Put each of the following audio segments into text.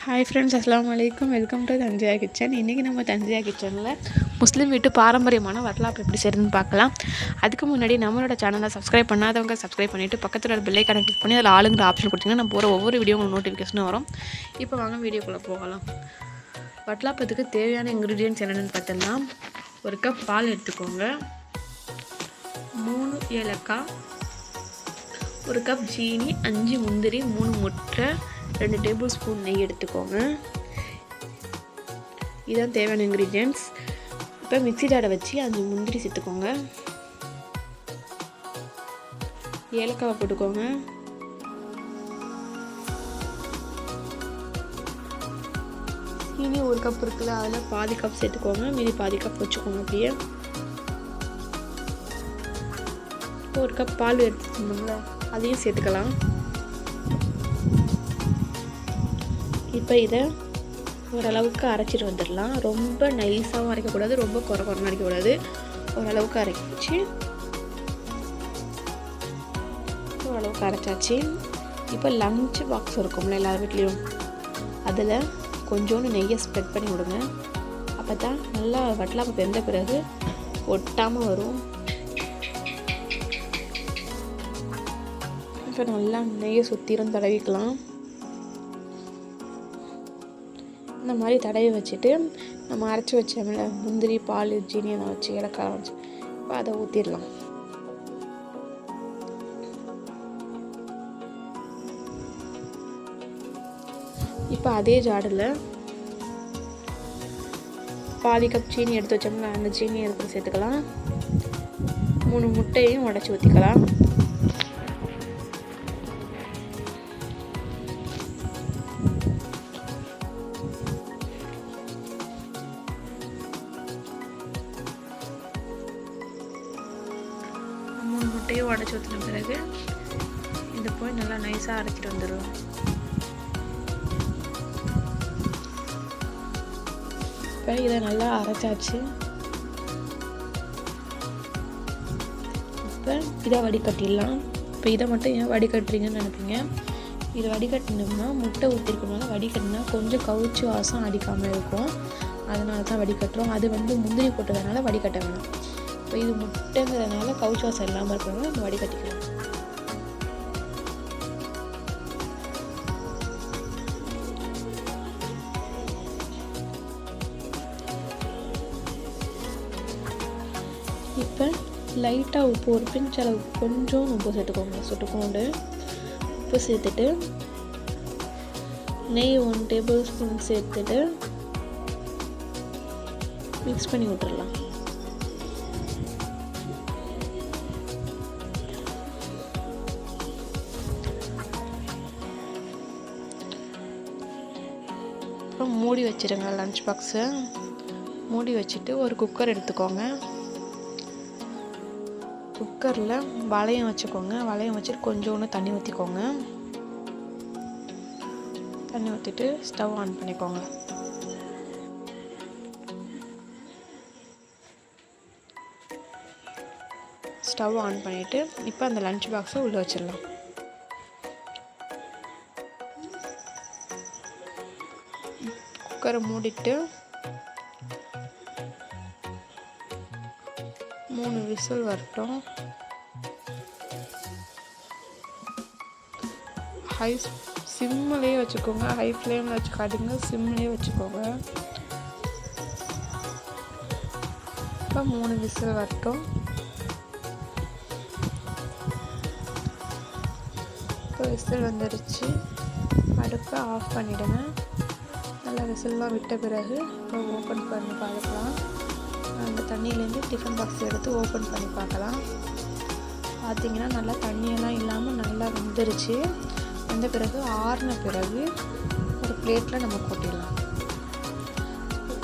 Hi friends, அஸ்ஸலாமு அலைக்கும். Welcome to Tanziya kitchen. இன்றைக்கி நம்ம தன்ஜியா கிச்சனில் முஸ்லீம் வீட்டு பாரம்பரியமான வட்டலாப்பம் எப்படி செய்யறதுன்னு பார்க்கலாம். அதுக்கு முன்னாடி நம்மளோட சேனலை சப்ஸ்கிரைப் பண்ணாதவங்க சப்ஸ்கிரைப் பண்ணிவிட்டு பக்கத்தில் ஒரு பெல் ஐகானை கிளிக் பண்ணி அதில் ஆளுங்கிற ஆப்ஷன் கொடுத்தீங்கன்னா நம்ம போகிற ஒவ்வொரு வீடியோ உங்களுக்கு நோட்டிஃபிகேஷனும் வரும். இப்போ வாங்க வீடியோக்குள்ளே போகலாம். வட்டலாப்பத்துக்கு தேவையான இன்க்ரீடியன்ட்ஸ் என்னென்னு பார்த்தோம்னா, ஒரு கப் பால் எடுத்துக்கோங்க, 3 ஏலக்காய், ஒரு கப் சீனி, 5 முந்திரி, 3 முட்டை, 2 டேபிள் ஸ்பூன் நெய் எடுத்துக்கோங்க. இதுதான் தேவையான இன்க்ரீடியன்ட்ஸ். இப்போ மிக்ஸி ஜாரை வச்சு 5 முந்திரி சேர்த்துக்கோங்க, ஏலக்காவை போட்டுக்கோங்க, சீனி 1 கப் இருக்குல்ல, அதில் பாதி கப் சேர்த்துக்கோங்க, மீதி பாதி கப் வச்சுக்கோங்க. அப்படியே 1 கப் பால் எடுத்துக்கோங்கள, அதையும் சேர்த்துக்கலாம். இப்போ இதை ஓரளவுக்கு அரைச்சிட்டு வந்துடலாம். ரொம்ப நைஸாகவும் அரைக்கக்கூடாது, ரொம்ப குறைன்னு அரைக்கக்கூடாது. ஓரளவுக்கு அரைச்சி ஓரளவுக்கு அரைச்சாச்சு. இப்போ லஞ்ச் பாக்ஸ் இருக்கும்ல எல்லார் வீட்லேயும், அதில் கொஞ்சோண்டு நெய்யை ஸ்ப்ரெட் பண்ணி விடுங்க. அப்போ தான் நல்லா வட்டலாப்பம் வெந்த பிறகு ஒட்டாமல் வரும். இப்போ நல்லா நெய்யை சுற்றிலும் தடவிக்கலாம். இந்த மாதிரி தடவி வச்சுட்டு நம்ம அரைச்சி வச்சோம்ல முந்திரி, பால், ஜீனி எல்லாம் வச்சு ஏலக்காய் வச்சு இப்போ அதை ஊற்றிடலாம். இப்போ அதே ஜாடில் பாதி கப் சீனி எடுத்து வச்சோம்ல, அந்த சீனி எடுத்து சேர்த்துக்கலாம். 3 முட்டையும் உடச்சி ஊற்றிக்கலாம். முட்டையும் உடச்சி ஊற்றின பிறகு இதை போய் நல்லா நைஸாக அரைச்சிட்டு வந்துடுவோம். இப்போ இதை நல்லா அரைச்சாச்சு. இப்போ இதை வடிகட்டிடலாம். இப்போ இதை மட்டும் ஏன் வடிகட்டுறீங்கன்னு நினைப்பீங்க. இதை வடிகட்டினோம்னா முட்டை ஊற்றிருக்கனால வடிகட்டினா கொஞ்சம் கவுச்சி வாசம் அடிக்காமல் இருக்கும். அதனால தான் வடிகட்டுறோம். அது முந்திரி போட்டதுனால வடிகட்ட வேணாம். இப்போ இது முட்டைங்கிறதுனால கவுச்சி வாசம் இல்லாமல் இருக்கிறவங்க நம்ம வடிகட்டிக்கலாம். இப்போ லைட்டாக உப்பு, ஒரு பிஞ்ச் அளவு கொஞ்சம் உப்பு சேர்த்துக்கோங்க. சுட்டுக்கொண்டு உப்பு சேர்த்துட்டு நெய் 1 டேபிள் ஸ்பூன் சேர்த்துட்டு மிக்ஸ் பண்ணி விட்டுடலாம். அப்புறம் மூடி வச்சுருங்க. லஞ்ச் பாக்ஸை மூடி வச்சுட்டு ஒரு குக்கர் எடுத்துக்கோங்க. குக்கரில் வளையம் வச்சுக்கோங்க. வளையம் வச்சுட்டு கொஞ்சோண்டு தண்ணி ஊற்றிக்கோங்க. தண்ணி ஊற்றிட்டு ஸ்டவ் ஆன் பண்ணிக்கோங்க. ஸ்டவ் ஆன் பண்ணிவிட்டு இப்போ அந்த லஞ்ச் பாக்ஸை உள்ளே வச்சிடலாம். குக்கரை மூடிட்டு 3 விசில் வரட்டும். சிம்மிலே வச்சுக்கோங்க. ஹை ஃப்ளேமில் வச்சுக்காதீங்க, சிம்மிலே வச்சுக்கோங்க. இப்போ 3 விசில் வரட்டும். இப்போ விசில் வந்துடுச்சு. அடுப்பை ஆஃப் பண்ணிவிடுங்க. நல்லா விசில்லாம் விட்ட பிறகு இப்போ ஓப்பன் பண்ணி பார்க்கலாம். அந்த தண்ணியிலேருந்து டிஃபன் பாக்ஸ் எடுத்து ஓப்பன் பண்ணி பார்க்கலாம். பார்த்திங்கன்னா நல்லா தண்ணியெல்லாம் இல்லாமல் நல்லா வெந்துருச்சு. வந்த பிறகு ஆறின பிறகு ஒரு பிளேட்டில் நம்ம கொட்டிடலாம்.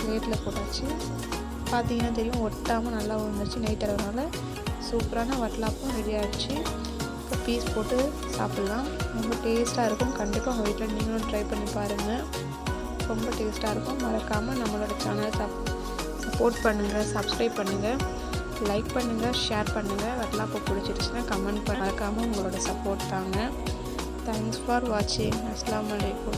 பிளேட்டில் போட்டாச்சு. பார்த்திங்கன்னா தெரியும், ஒட்டாமல் நல்லா வந்துருச்சு. நெய் தடவைனால சூப்பரான வட்டலாப்பம் ரெடி ஆகிடுச்சு. இப்போ பீஸ் போட்டு சாப்பிட்லாம். ரொம்ப டேஸ்ட்டாக இருக்கும். கண்டிப்பாக உங்கள் வீட்டில் நீங்களும் ட்ரை பண்ணி பாருங்கள். ரொம்ப டேஸ்ட்டாக இருக்கும். மறக்காமல் நம்மளோட சேனலை சப்போர்ட் பண்ணுங்கள், சப்ஸ்கிரைப் பண்ணுங்கள், லைக் பண்ணுங்கள், ஷேர் பண்ணுங்கள். வட்டலாப்பம் பிடிச்சிருச்சுன்னா கமெண்ட் மறக்காமல் உங்களோட சப்போர்ட் தாங்க. தேங்க்ஸ் ஃபார் வாட்சிங். அஸ்ஸலாமு அலைக்கும்.